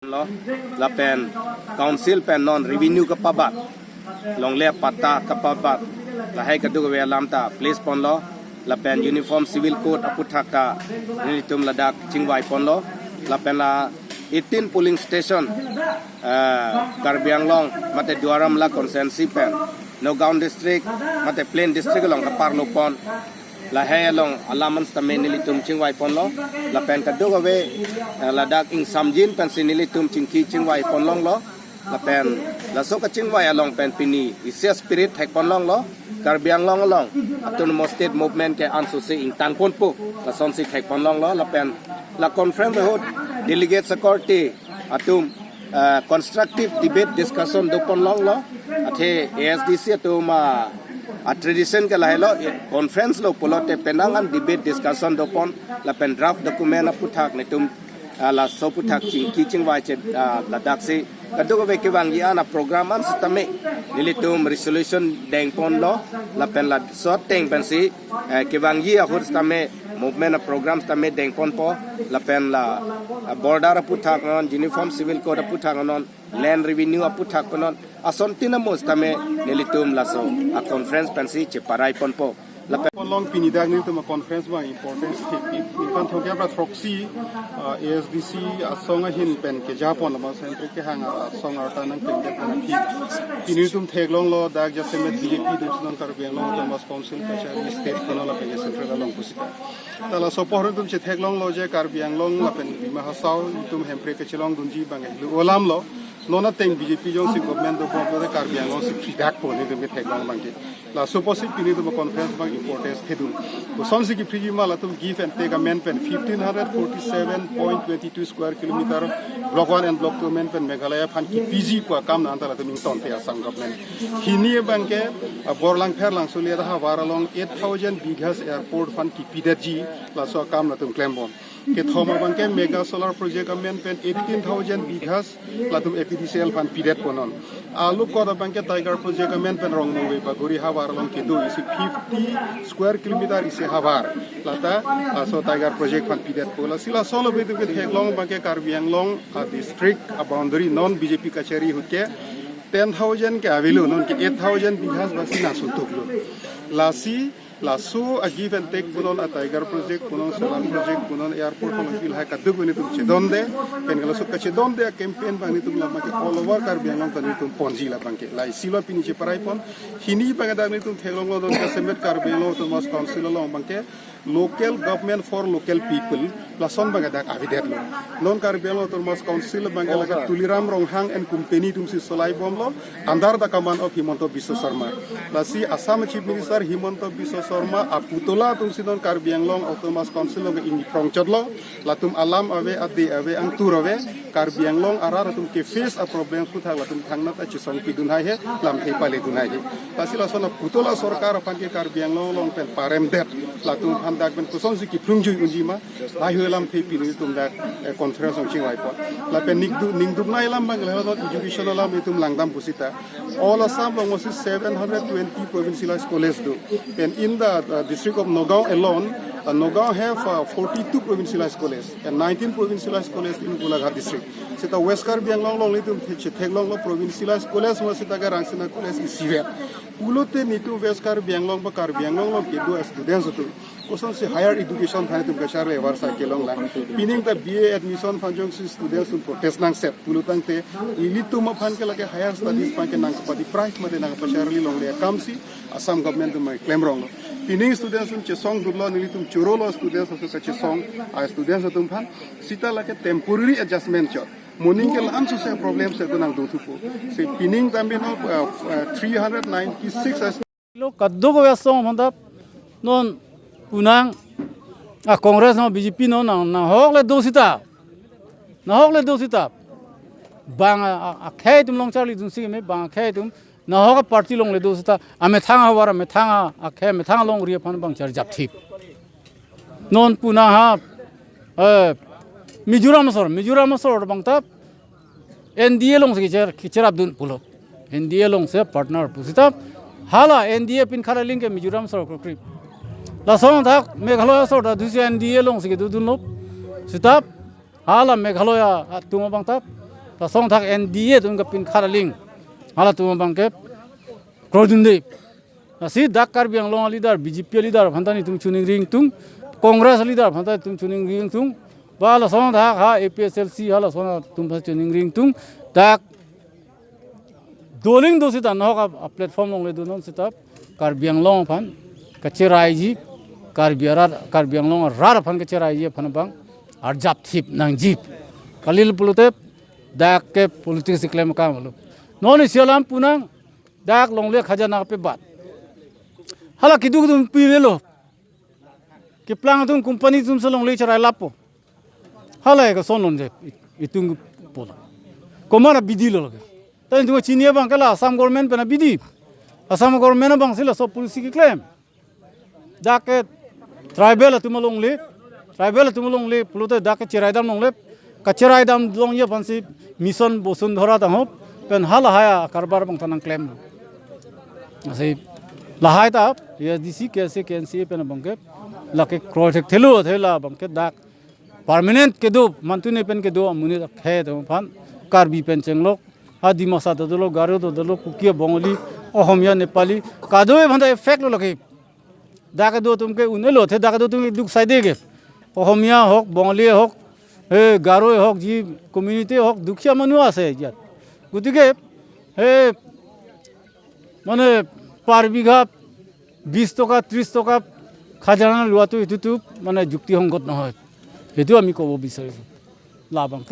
lo la pen council pen non revenue ka pabat long le pata ka pabat la hai ka du we lam ta place pon lo la pen uniform civil code aputhak ta ni tum ladak chingwai pon lo la pen la 18 polling station Karbiang long mate Duaram la consensi pen Nogaon district mate plain district long ka parlo pon la hai long alaman stame nilitum chingwai pon lo la pen ka doga we la dak ing samjin pen sinilitum chingki chingwai pon long lo la pen la so ka chingwai along pen pini isia spirit thek pon long lo Karbiang long along autonomous state movement ke ansu se ing tan pon pu la son si thek pon long lo la pen la conference hot delegate security atum constructive debate discussion do pon long lo athe ASDC atuma a tradition ke lahelo conference lo polote penangan debate discussion do pon la pen draft document aputhak ne tum la so puthak chingki chingwai che la dak se kadu ko ke wang ya na program an sisteme nilitum resolution deng pon lo la pen la so teng pen si ke wang ya hur sisteme movement program sisteme deng pon po la pen la border aputhak non uniform civil code aputhak non land revenue aputhak non ason tinamo sisteme nilitum la so a conference pen si che parai pon po long pinidag ni to ma conference ba important step kan thokya pra proxy ASDC asonga hin pen ke japon ma center ke hanga asonga ta nang pen ke pan ki pini tum theglong lo dag jasemet BJP dusnon kar be long to mas council ka cha state kono la pe center long kusita tala so por tum che theglong lo je kar biang long la pen ma hasaw tum hempre ke chelong dunji bangai olam lo nona teng BJP jong si government do bo de kar biang long si feedback po ni tum ke theglong bangke la supposed pini to conference bang importance thedu to sonsi ki free mala tum give and take a man pen 1547.22 square kilometer block 1 and block 2 men pen Meghalaya phan ki PG ko kam na antala tum ton te asam government hini bangke borlang pherlang sulia da waralong 8000 bighas airport phan ki pidaji la so kam na tum claim bon ke thoma bangke mega solar project amen pen 18000 bighas la tum APDCL phan pidet ponon alu ko da bangke tiger project amen pen rong mo ba gori habar long ke do isi 50 square kilometer isi habar lata so tiger project phan pidet pola sila solo be ke long bangke Karbiang long district a boundary non BJP kachari hukke 10000 ke avilu non ke 8000 bighas basina sutuklo lasi lasu a give and take punon a tiger project punon solar project punon airport punon fil ha kadu bani tum chedonde pen gala su kachedonde a campaign bani tum la make all over Karbiang long kan tum ponji la banke la silo pini che parai pon hini bangada ni tum thelong lo don ka semet Karbiang long tum mas council long banke local government for local people la son bangada avidet lo non Karbiang long tum mas council bangala ka tuliram ronghang and company tum si solai bom lo under the command of Himanto Biswa Sharma la si Assam chief minister Himanto Biswa Sharma aputola tum sidon Karbiang long automas council long ini prongchadlo latum alam ave ade ave ang turave Karbiang long arar tum ke face a problem putha latum thangna ta chisong pidun hai he lam thei pale dunai he pasila sona putola sarkar pan ke Karbiang long pen parem det latum handak ben kusong si ki prungjui unjima lai helam thei pinu tum da conference ong chingwai po la pen ningdu nai lam bang le education lam tum langdam pusita all Assam long was 720 provincial colleges do and in the district of Nogaon alone Nogaon have 42 provincial colleges and 19 provincial colleges in Golaghat district sita West Karbiang long litum theglong lo provincial colleges mo sita ga rangsina college is sivet ulote nitu West Karbiang long ba Karbiang long ke do students to koson si higher education thane tum gachar le war sa kelong la pining ta BA admission phanjong si students tum protest nang set pulutang te ilitum phan ke lage higher studies pa ke nang padi price made nang pasharli long le kamsi Assam government tum claim wrong pining students tum chesong dublo nilitum churolo students so ka chesong a students tum phan sita lage temporary adjustment chot morning ke lam se problem se nang do thupo se pining tambe no 396 lo kaddo ko yaso honda non punang a congress no BJP no na hokle dosita bang a khay tum long charli dun si me bang khay tum na hok party long le dosita ame thanga wara me thanga a khay me thanga long ri phan bang char jap thip non puna ha Mizoram sor bang tap NDA long se kicher abdun pulo NDA long se partner pusita hala NDA pin khala link ke Mizoram sor ko krip la song thak Meghalaya sor da dusi NDA long se du dun lop sitap hala Meghalaya tuma bang tap song thak NDA tum ka pin kharaling hala tum bangke krodunde asi dak Karbi Anglong leader BJP leader phantani tum chuning ring tung Congress leader phantani tum chuning ring tung bala song thak ha APSLC hala song tum phas chuning ring tung dak doling dosi ta no ka platform long le dunon sitap Karbi Anglong phan kacherai ji Karbi Anglong rar phan kacherai ji phan bang arjap thip nang jip kalil pulute dak ke politics claim ka malu non isialam punang dak long le khajana pe bat hala kidu tum pile lo ki plang tum company tum salong le charai lapo hala ka sonon je itung pola komara bidi lo tan tu chinia bang kala Assam government pena bidi Assam government bang sila so policy ki claim dak ke tribal tumulong le pulute dak ke chirai dam long le kacherai dam long ye phansi mission bosun dhora ta hop pen hala haya karbar bang tanang claim asai lahai ta ASDC कैसे कैंसी pen bangke lake project thela bangke dak permanent ke do mantune pen ke do amuni khe to phan Karbi pen chenglok adimasa to dolo garo to dolo kukia bongoli ohomia nepali kadoe bhanda effect lo lake dak do tumke unelo the dak do tum duk sai dege ohomia hok bongoli hok হে গাৰোৱে হওক যি কমিউনিটি হওক দুখীয়া মানুহ আছে ইয়াত গতিকে হে মানে পাৰ বিঘা 20 টকা 30 টকা খাজানা লোৱাটো এইটো মানে যুক্তিসংগত নহয় সেইটো আমি ক'ব বিচাৰিছোঁ লাভাংশ